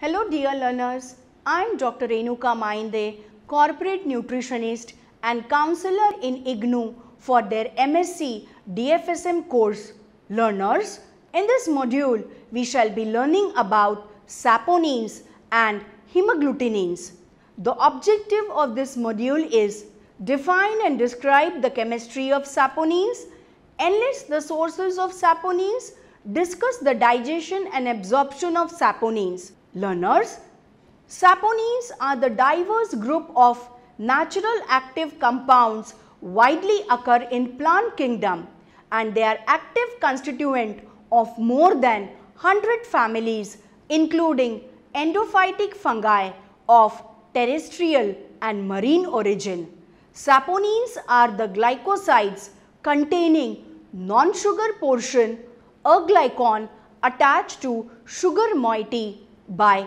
Hello dear learners, I am Dr. Renuka Mainde, corporate nutritionist and counselor in IGNOU for their MSc DFSM course. Learners, in this module we shall be learning about saponins and hemagglutinins. The objective of this module is define and describe the chemistry of saponins, enlist the sources of saponins, discuss the digestion and absorption of saponins. Learners, saponins are the diverse group of natural active compounds widely occur in plant kingdom and they are active constituent of more than 100 families including endophytic fungi of terrestrial and marine origin. Saponins are the glycosides containing non-sugar portion, a glycon attached to sugar moiety by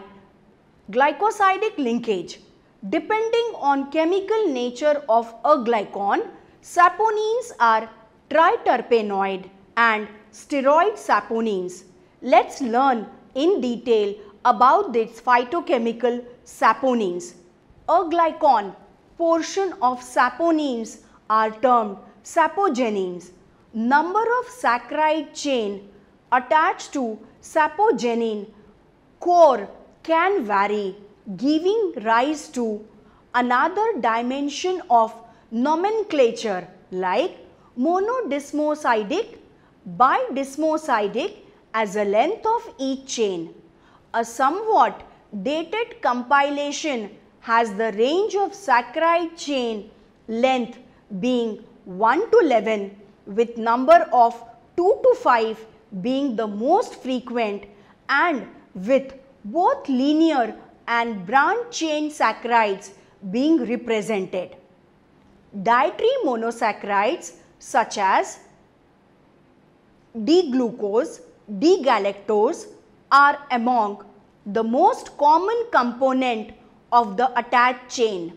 glycosidic linkage. Depending on chemical nature of a glycon, saponins are triterpenoid and steroid saponins. Let's learn in detail about these phytochemical saponins. A glycon portion of saponins are termed sapogenins. Number of saccharide chain attached to sapogenin core can vary, giving rise to another dimension of nomenclature like monodesmosidic, bidesmosidic as a length of each chain. A somewhat dated compilation has the range of saccharide chain length being 1 to 11 with number of 2 to 5 being the most frequent and with both linear and branch chain saccharides being represented. Dietary monosaccharides such as D-glucose, D-galactose are among the most common component of the attached chain.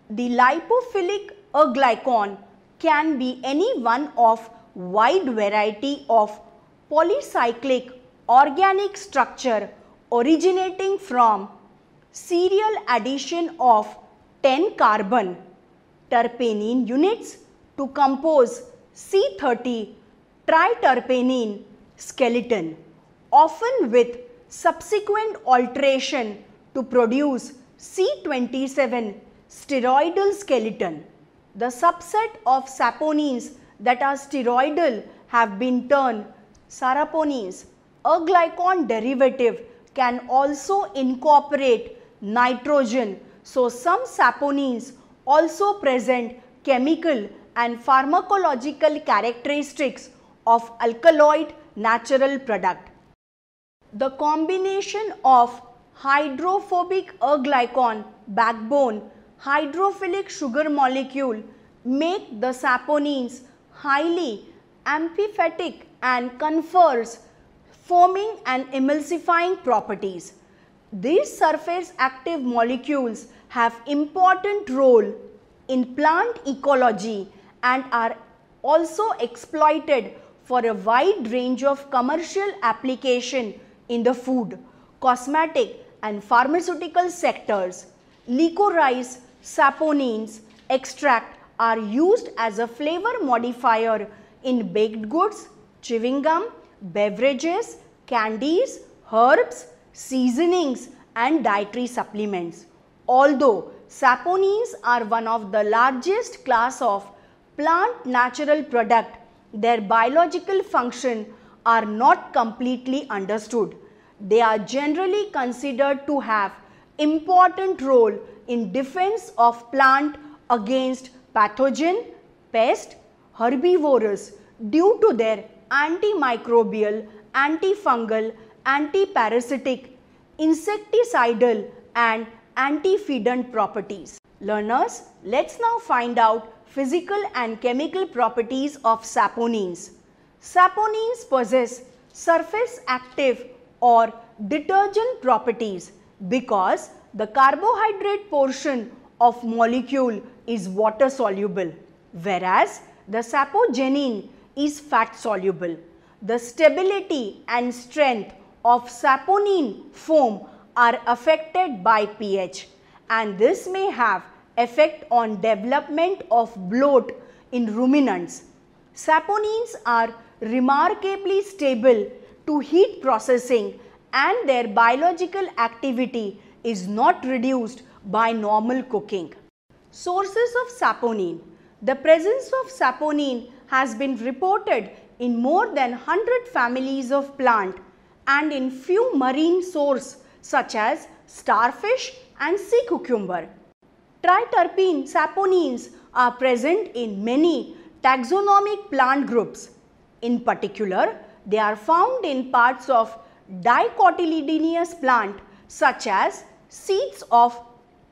The lipophilic aglycon can be any one of wide variety of polycyclic organic structure originating from serial addition of 10 carbon terpenine units to compose C30 triterpenine skeleton, often with subsequent alteration to produce C27 steroidal skeleton. The subset of saponins that are steroidal have been termed saponins. A glycon derivative can also incorporate nitrogen, so some saponins also present chemical and pharmacological characteristics of alkaloid natural product. The combination of hydrophobic aglycon backbone hydrophilic sugar molecule make the saponins highly amphipathic and confers foaming and emulsifying properties. These surface active molecules have important role in plant ecology and are also exploited for a wide range of commercial application in the food, cosmetic and pharmaceutical sectors. Licorice saponins extract are used as a flavor modifier in baked goods, chewing gum, beverages, candies, herbs, seasonings and dietary supplements. Although saponins are one of the largest class of plant natural product, their biological function are not completely understood. They are generally considered to have important role in defense of plant against pathogen, pest, herbivorous due to their antimicrobial, antifungal, antiparasitic, insecticidal and antifeedant properties. Learners, let's now find out physical and chemical properties of saponins. Saponins possess surface active or detergent properties because the carbohydrate portion of molecule is water soluble, whereas the sapogenin is fat soluble. The stability and strength of saponin foam are affected by pH, and this may have effect on development of bloat in ruminants. Saponins are remarkably stable to heat processing, and their biological activity is not reduced by normal cooking. Sources of saponin. The presence of saponin has been reported in more than 100 families of plant and in few marine sources such as starfish and sea cucumber. Triterpene saponins are present in many taxonomic plant groups. In particular, they are found in parts of dicotyledonous plant such as seeds of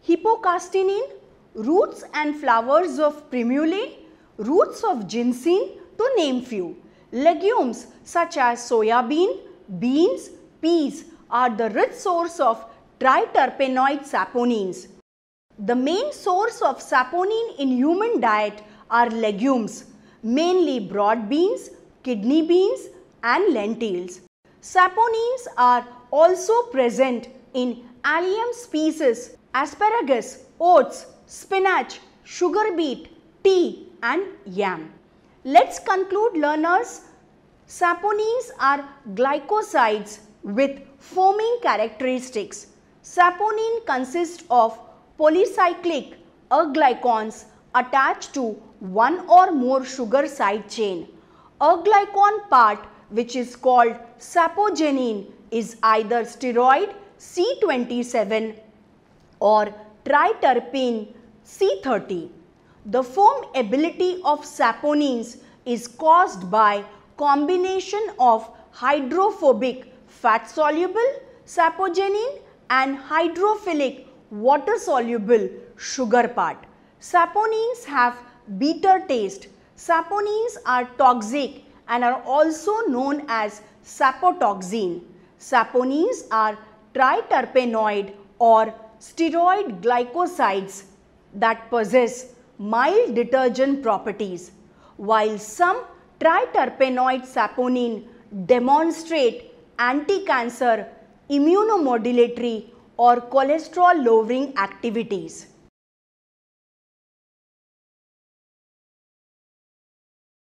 hypocastinin, roots and flowers of primulae, roots of ginseng, to name few. Legumes such as soya bean, beans, peas are the rich source of triterpenoid saponins. The main source of saponin in human diet are legumes, mainly broad beans, kidney beans and lentils. Saponins are also present in allium species, asparagus, oats, spinach, sugar beet, tea and yam. Let's conclude, learners. Saponins are glycosides with foaming characteristics. Saponin consists of polycyclic aglycons attached to one or more sugar side chain. Aglycon part, which is called sapogenin, is either steroid C27 or triterpene C30. The foam ability of saponins is caused by combination of hydrophobic fat soluble sapogenin and hydrophilic water soluble sugar part. Saponins have bitter taste. Saponins are toxic and are also known as sapotoxin. Saponins are triterpenoid or steroid glycosides that possess mild detergent properties, while some triterpenoid saponin demonstrate anti-cancer, immunomodulatory or cholesterol lowering activities.